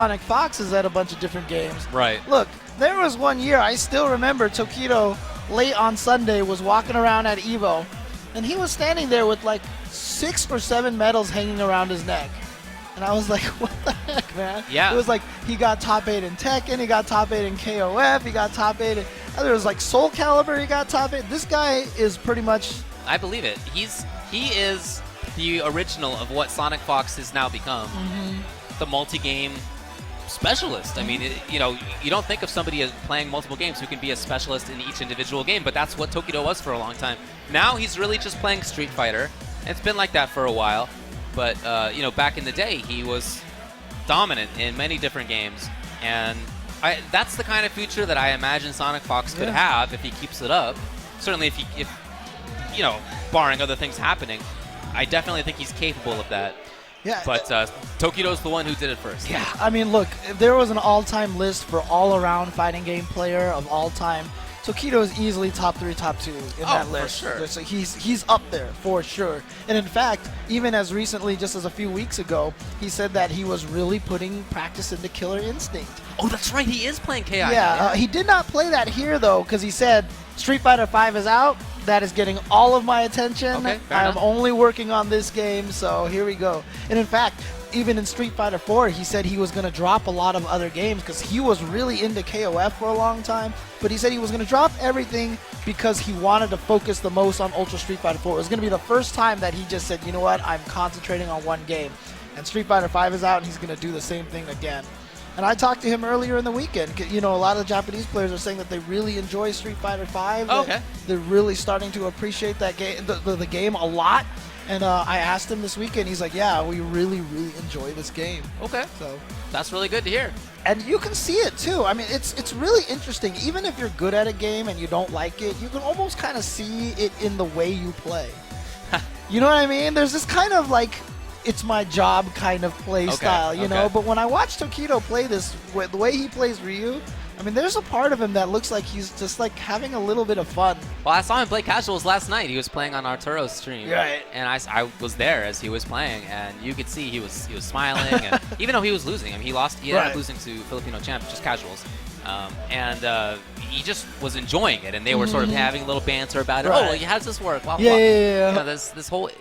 Sonic Fox is at a bunch of different games. Right. Look, there was one year, I still remember Tokido late on Sunday was walking around at EVO, and he was standing there with like 6 or 7 medals hanging around his neck. And I was like, what the heck, man? Yeah. It was like he got top 8 in Tekken, he got top 8 in KOF, he got top 8 in... There was like Soul Calibur, he got top 8. This guy is pretty much... I believe it. He is the original of what Sonic Fox has now become. The multi-game specialist. I mean, you know, you don't think of somebody as playing multiple games who can be a specialist in each individual game, but that's what Tokido was for a long time. Now he's really just playing Street Fighter. It's been like that for a while, but you know, back in the day, he was dominant in many different games, and that's the kind of future that I imagine Sonic Fox could have if he keeps it up. Certainly, if you know, barring other things happening, I definitely think he's capable of that. Yeah. But Tokido's the one who did it first. Yeah, I mean, look, if there was an all-time list for all-around fighting game player of all time, Tokido is easily top 3, top 2 in that list. For sure. So he's up there for sure. And in fact, even as recently, just as a few weeks ago, he said that he was really putting practice into Killer Instinct. Oh, that's right. He is playing KI. Yeah, he did not play that here though, because he said Street Fighter V is out. That is getting all of my attention. Okay, I'm only working on this game, so here we go. And in fact, even in Street Fighter 4, he said he was going to drop a lot of other games because he was really into KOF for a long time. But he said he was going to drop everything because he wanted to focus the most on Ultra Street Fighter 4. It was going to be the first time that he just said, you know what, I'm concentrating on one game. And Street Fighter 5 is out, and he's going to do the same thing again. And I talked to him earlier in the weekend. You know, a lot of the Japanese players are saying that they really enjoy Street Fighter 5. Okay. They're really starting to appreciate that game, the game a lot. And I asked him this weekend. He's like, "Yeah, we really, really enjoy this game." Okay. So that's really good to hear. And you can see it too. I mean, it's really interesting. Even if you're good at a game and you don't like it, you can almost kind of see it in the way you play. You know what I mean? There's this kind of like, it's my job kind of play style, you know? But when I watch Tokido play this, the way he plays Ryu, I mean, there's a part of him that looks like he's just like having a little bit of fun. Well, I saw him play casuals last night. He was playing on Arturo's stream. Right. And I was there as he was playing, and you could see he was smiling. And even though he was losing, I mean, he ended up losing to Filipino champ, just casuals. And he just was enjoying it, and they were sort of having a little banter about it. Right. Oh, how does this work? Blah, blah, Yeah, blah. yeah. You know, this whole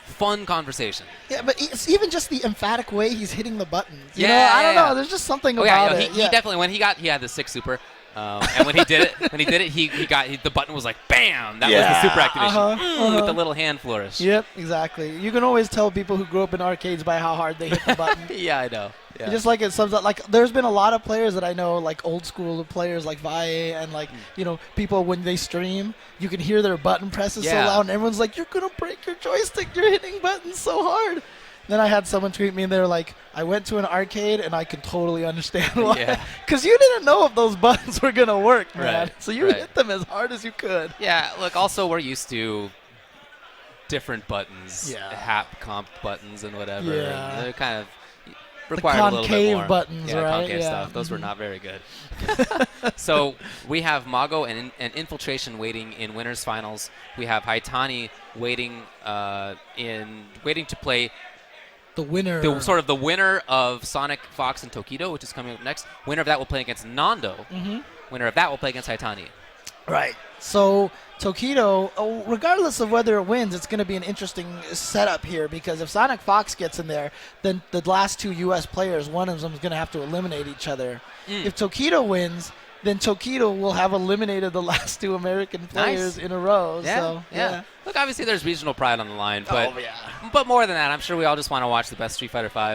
fun conversation. Yeah, but it's even just the emphatic way he's hitting the buttons. You Yeah, know, I yeah, don't yeah. know. There's just something Oh about yeah, it. he definitely he had the 6 super, and when he did it, the button was like bam. That was the super activation with the little hand flourish. Yep, exactly. You can always tell people who grew up in arcades by how hard they hit the button. Yeah, I know. Yeah. Just like it sums up, like there's been a lot of players that I know, like old school players like Vae and like, you know, people when they stream, you can hear their button presses so loud and everyone's like, you're going to break your joystick, you're hitting buttons so hard. Then I had someone tweet me and they're like, I went to an arcade and I can totally understand why. Yeah. Because you didn't know if those buttons were going to work, man. Right. So you hit them as hard as you could. Yeah, look, also we're used to different buttons, Yeah. hap comp buttons and whatever. Yeah. And they're kind of required a little bit concave more. buttons, yeah, right? concave Yeah. stuff. Those were not very good. So we have Mago and Infiltration waiting in winners finals. We have Haitani waiting to play The winner. the winner of Sonic, Fox, and Tokido, which is coming up next. Winner of that will play against Nando. Winner of that will play against Haitani. Right. So Tokido, regardless of whether it wins, it's going to be an interesting setup here because if Sonic Fox gets in there, then the last 2 U.S. players, one of them is going to have to eliminate each other. If Tokido wins, then Tokido will have eliminated the last 2 American players in a row. Yeah, So, yeah. Look, obviously there's regional pride on the line, but yeah. But more than that, I'm sure we all just want to watch the best Street Fighter V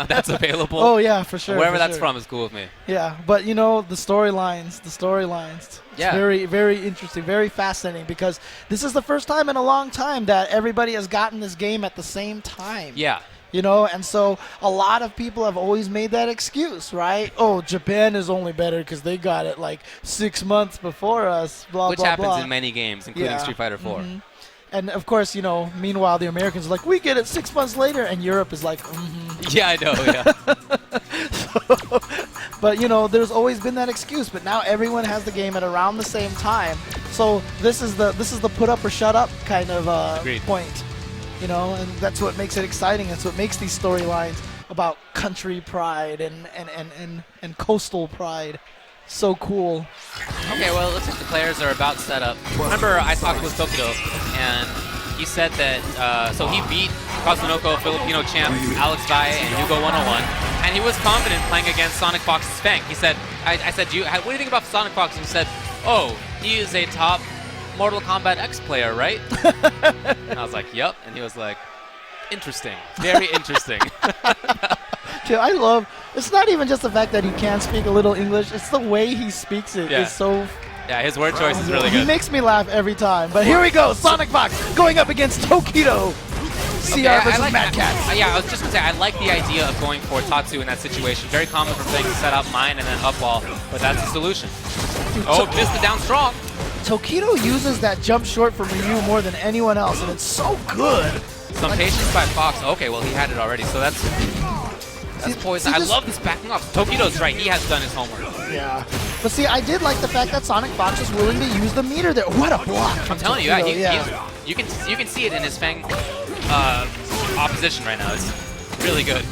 that's available. Oh, yeah, for sure. Wherever for that's sure. from is cool with me. Yeah, but you know, the storylines. It's Yeah. very, very interesting, very fascinating because this is the first time in a long time that everybody has gotten this game at the same time. Yeah. You know, and so a lot of people have always made that excuse, right? Oh, Japan is only better because they got it like 6 months before us, blah, Which blah, happens blah. in many games, including Street Fighter 4. And, of course, you know, meanwhile, the Americans are like, we get it 6 months later, and Europe is like, Yeah, I know, yeah. But, you know, there's always been that excuse, but now everyone has the game at around the same time. So this is the put up or shut up kind of point. You know, and that's what makes it exciting. That's what makes these storylines about country pride and coastal pride. So cool. Okay, well, it looks like the players are about set up. Remember, I talked with Tokido, and he said that, so he beat Kazunoko, Filipino champ, Alex Valle, and Hugo 101, and he was confident playing against Sonic Fox's F.A.N.G. He said, I said, what do you think about Sonic Fox? And he said, oh, he is a top Mortal Kombat X player, right? And I was like, yep. And he was like, interesting. Very interesting. Dude, I love, it's not even just the fact that he can speak a little English, it's the way he speaks it. Yeah. It's so... Yeah, his word choice is really He good. makes me laugh every time. But here we go, Sonic Fox going up against Tokido. CR versus Mad Cat. Yeah, I was just going to say, I like the idea of going for Tatsu in that situation. Very common for things to set up mine and then up wall, but that's the solution. Oh, missed it down strong. Tokido uses that jump short from Ryu more than anyone else, and it's so good. Some patience by Fox. Okay, well, he had it already, so that's poison. I love this backing off. Tokido's right. He has done his homework. Yeah. But see, I did like the fact that Sonic Fox was willing to use the meter there. What a block from I'm telling Tokido, you, you can see it in his F.A.N.G. opposition right now. It's really good.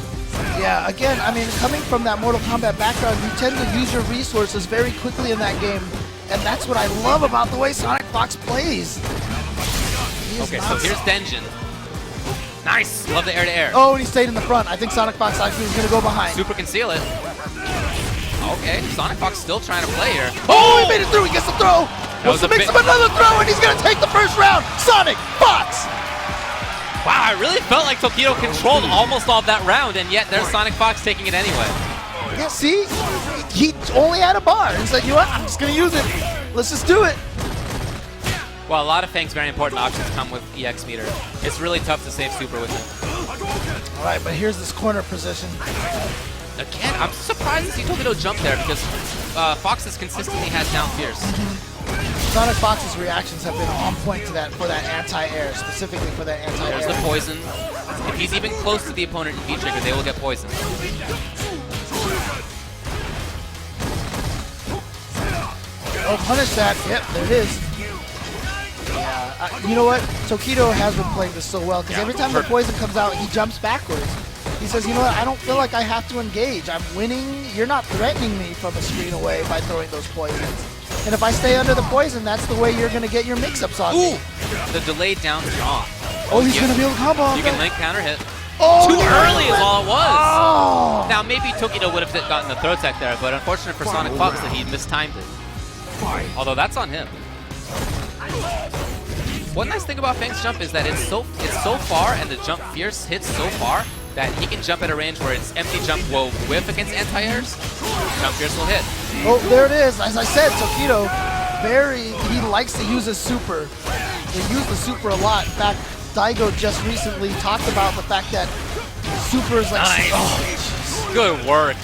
Yeah, again, I mean, coming from that Mortal Kombat background, you tend to use your resources very quickly in that game. And that's what I love about the way Sonic Fox plays. Okay, so here's Denjin. Nice! Love the air-to-air. Oh, and he stayed in the front. I think Sonic Fox actually was going to go behind. Super conceal it. Okay, Sonic Fox still trying to play here. Oh, he made it through. He gets the throw. That Makes him another throw, and he's going to take the first round. Sonic Fox! Wow, I really felt like Tokido controlled almost all of that round, and yet there's Sonic Fox taking it anyway. Yeah, see? He only had a bar. He's like, you know what? I'm just going to use it. Let's just do it. Well, a lot of F.A.N.G.'s very important options come with EX meter. It's really tough to save super with it. All right, but here's this corner position. Again, I'm surprised to see Tokido jump there because Fox's consistently has down fierce. Sonic Fox's reactions have been on point to that for that anti-air, specifically for that anti-air. There's the poison. If he's even close to the opponent in V-trigger, they will get poisoned. Oh, punish that. Yep, there it is. Yeah, you know what? Tokido has been playing this so well because every time the poison comes out, he jumps backwards. He says, you know what? I don't feel like I have to engage. I'm winning. You're not threatening me from a screen away by throwing those poisons. And if I stay under the poison, that's the way you're going to get your mix-ups on me. The delayed down draw. Oh, he's going to be able to combo off You can that. link counter hit. Oh, Too early is all it was. Oh. Now, maybe Tokido would have gotten the throw tech there, but unfortunate for Sonic Fox that he mistimed it. Although that's on him. One nice thing about F.A.N.G's jump is that it's so far and the jump fierce hits so far that he can jump at a range where its empty jump will whiff against anti-airs. Jump fierce will hit. Oh, there it is. As I said, Tokido, he likes to use his super. They use the super a lot. In fact, Daigo just recently talked about the fact that super is like... Nice. Oh, good work.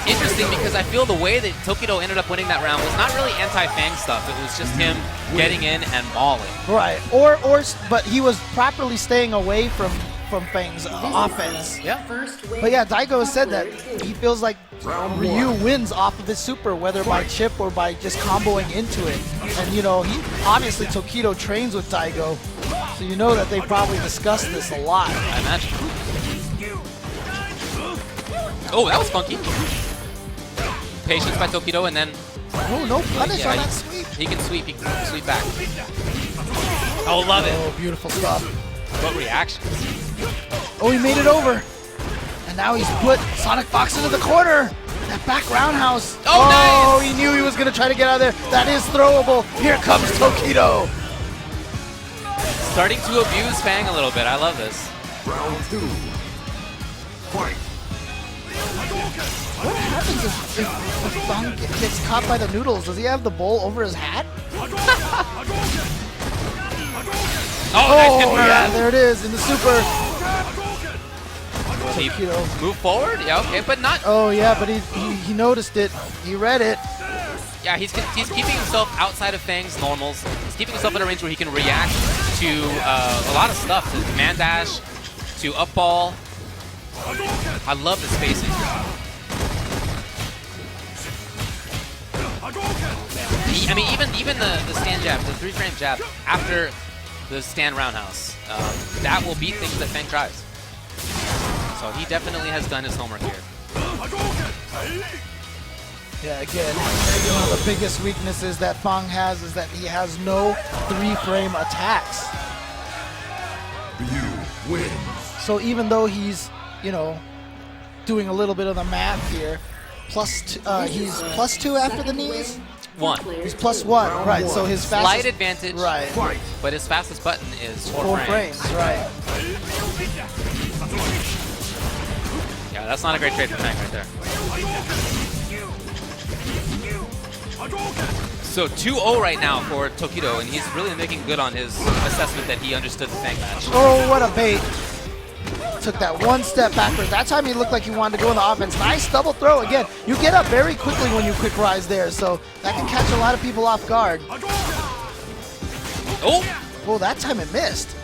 Interesting because I feel the way that Tokido ended up winning that round was not really anti-F.A.N.G. stuff. It was just him getting in and mauling. right. But he was properly staying away from F.A.N.G's offense. Yeah. But yeah, Daigo has said that he feels like Ryu wins off of his super, whether by chip or by just comboing into it. And you know, obviously Tokido trains with Daigo, so you know that they probably discussed this a lot. I imagine. Oh, that was funky. Patience by Tokido, and then... Oh, no punish yeah, on that sweep. He can sweep back. Oh, love it. Oh, beautiful stuff. What reactions. Oh, he made it over. And now he's put Sonic Fox into the corner. That back roundhouse. Oh, nice. He knew he was going to try to get out of there. That is throwable. Here comes Tokido. Starting to abuse F.A.N.G. a little bit. I love this. Round 2. Fight. What happens if F.A.N.G. gets caught by the noodles? Does he have the bowl over his hat? Nice hit burn. Yeah, there it is in the super. Tokido. Move forward? Yeah, okay, but not... Oh, yeah, but he noticed it. He read it. Yeah, he's keeping himself outside of F.A.N.G.'s normals. He's keeping himself in a range where he can react to a lot of stuff. To command dash, to up ball. I love the spacing. I mean, even the stand jab, the 3-frame jab, after the stand roundhouse, that will beat things that F.A.N.G. tries. So he definitely has done his homework here. Yeah, again, one of the biggest weaknesses that F.A.N.G has is that he has no 3-frame attacks. You win. So even though he's, you know, doing a little bit of the math here, he's +2 after the knees? 1. He's +1, right, so his fastest... Slight advantage, right. Fight. but his fastest button is 4 4 frames. frames, right. Yeah, that's not a great trade for F.A.N.G right there. So 2-0 right now for Tokido, and he's really making good on his assessment that he understood the F.A.N.G match. Oh, what a bait. Took that one step backwards. That time he looked like he wanted to go in the offense. Nice double throw. Again, you get up very quickly when you quick rise there, so that can catch a lot of people off guard. Oh! Oh, that time it missed.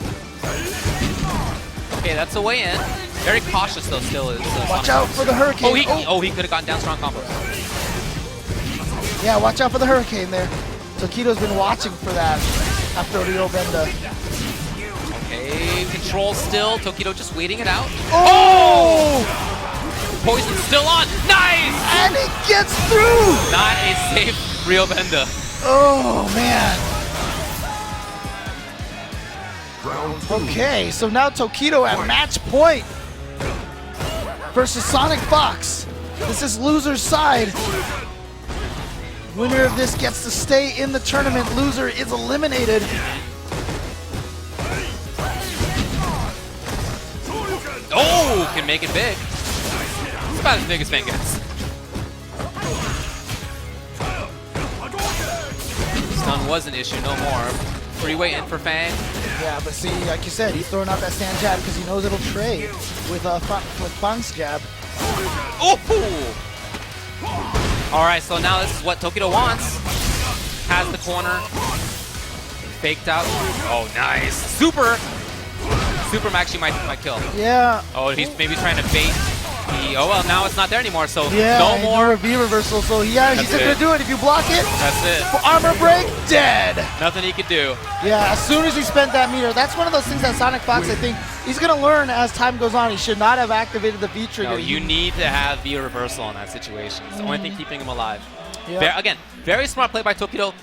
Okay, that's a way in. Very cautious though still is Watch out for the hurricane. He could have gotten down strong combos. Yeah, watch out for the hurricane there. Tokido's been watching for that after Ryo Benda. Okay, control still. Tokido just waiting it out. Oh! Poison still on. Nice! And it gets through! Not a safe Ryo Benda. Oh, man. Round 2. Okay, so now Tokido at match point versus Sonic Fox. This is loser's side. Winner of this gets to stay in the tournament. Loser is eliminated. Oh, can make it big. It's about as big as F.A.N.G gets. Stun was an issue, no more. Freeway in for F.A.N.G. Yeah, but see, like you said, he's throwing out that stand jab because he knows it'll trade with F.A.N.G's jab. Oh! Alright, so now this is what Tokido wants. Has the corner. Faked out. Oh, nice. Super actually might kill. Yeah. Oh, he's maybe trying to bait the... Oh, well, now it's not there anymore, so Yeah, no more. V reversal, so yeah, he's That's gonna it. do it. If you block it, That's it. armor break, dead. Nothing he could do. Yeah, as soon as he spent that meter, that's one of those things that Sonic Fox, I think, he's gonna learn as time goes on. He should not have activated the V trigger. No, you need to have V reversal in that situation. It's the only thing keeping him alive. Yeah. Again, very smart play by Tokido.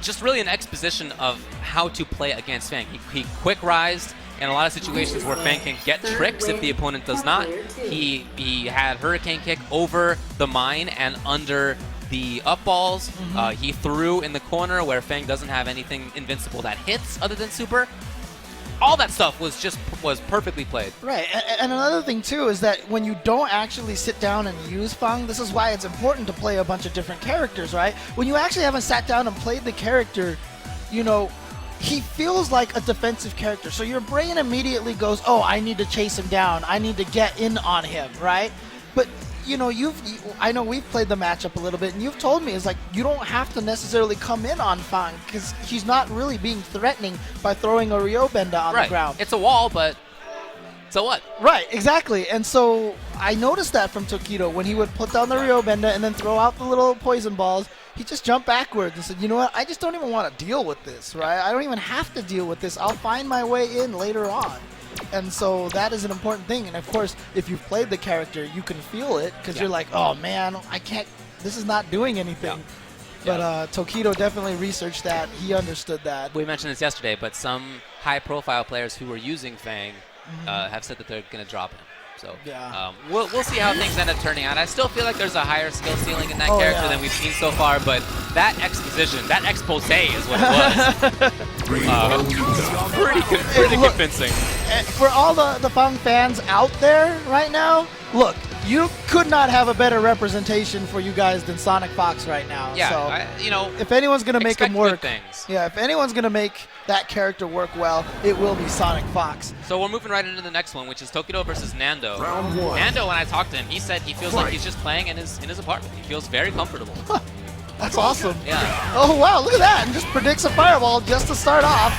Just really an exposition of how to play against F.A.N.G. He quick rised in a lot of situations where F.A.N.G can get tricks if the opponent does not. He had Hurricane Kick over the mine and under the up balls. He threw in the corner where F.A.N.G doesn't have anything invincible that hits other than super. All that stuff was perfectly played. Right, and another thing too is that when you don't actually sit down and use F.A.N.G, this is why it's important to play a bunch of different characters, right? When you actually haven't sat down and played the character, you know, he feels like a defensive character. So your brain immediately goes, oh, I need to chase him down. I need to get in on him, right? But you know, I know we've played the matchup a little bit, and you've told me, it's like, you don't have to necessarily come in on F.A.N.G because he's not really being threatening by throwing a Ryo Benda on the ground. It's a wall, but so what? Right, exactly. And so I noticed that from Tokido when he would put down the Ryo Benda and then throw out the little poison balls. He just jumped backwards and said, you know what, I just don't even want to deal with this, right? I don't even have to deal with this. I'll find my way in later on. And so that is an important thing. And of course, if you've played the character, you can feel it because you're like, oh man, I can't, this is not doing anything. But Tokido definitely researched that. He understood that. We mentioned this yesterday, but some high-profile players who were using F.A.N.G have said that they're going to drop him. So we'll see how things end up turning out. I still feel like there's a higher skill ceiling in that character than we've seen so far, but that exposition, that expose is what it was. Pretty convincing. For all the F.A.N.G fans out there right now, look, you could not have a better representation for you guys than Sonic Fox right now. Yeah, so, if anyone's going to make him work, things. Yeah, if anyone's going to make that character work well, it will be Sonic Fox. So we're moving right into the next one, which is Tokido versus Nando. Round 1. Nando, when I talked to him, he said he feels like he's just playing in his apartment. He feels very comfortable. That's awesome. Yeah. Oh, wow, look at that. And just predicts a fireball just to start off.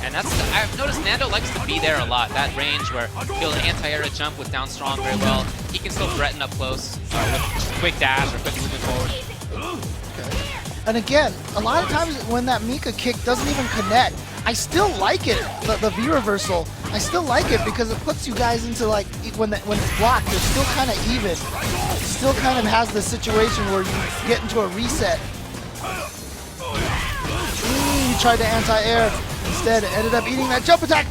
And I've noticed Nando likes to be there a lot. That range where he'll anti-air jump with down strong very well. He can still threaten up close with quick dash or quick movement forward. And again, a lot of times when that Mika kick doesn't even connect, I still like it, the V reversal. I still like it because it puts you guys into like, when it's blocked, you're still kind of even. It still kind of has this situation where you get into a reset. He tried to anti-air. Instead, ended up eating that jump attack.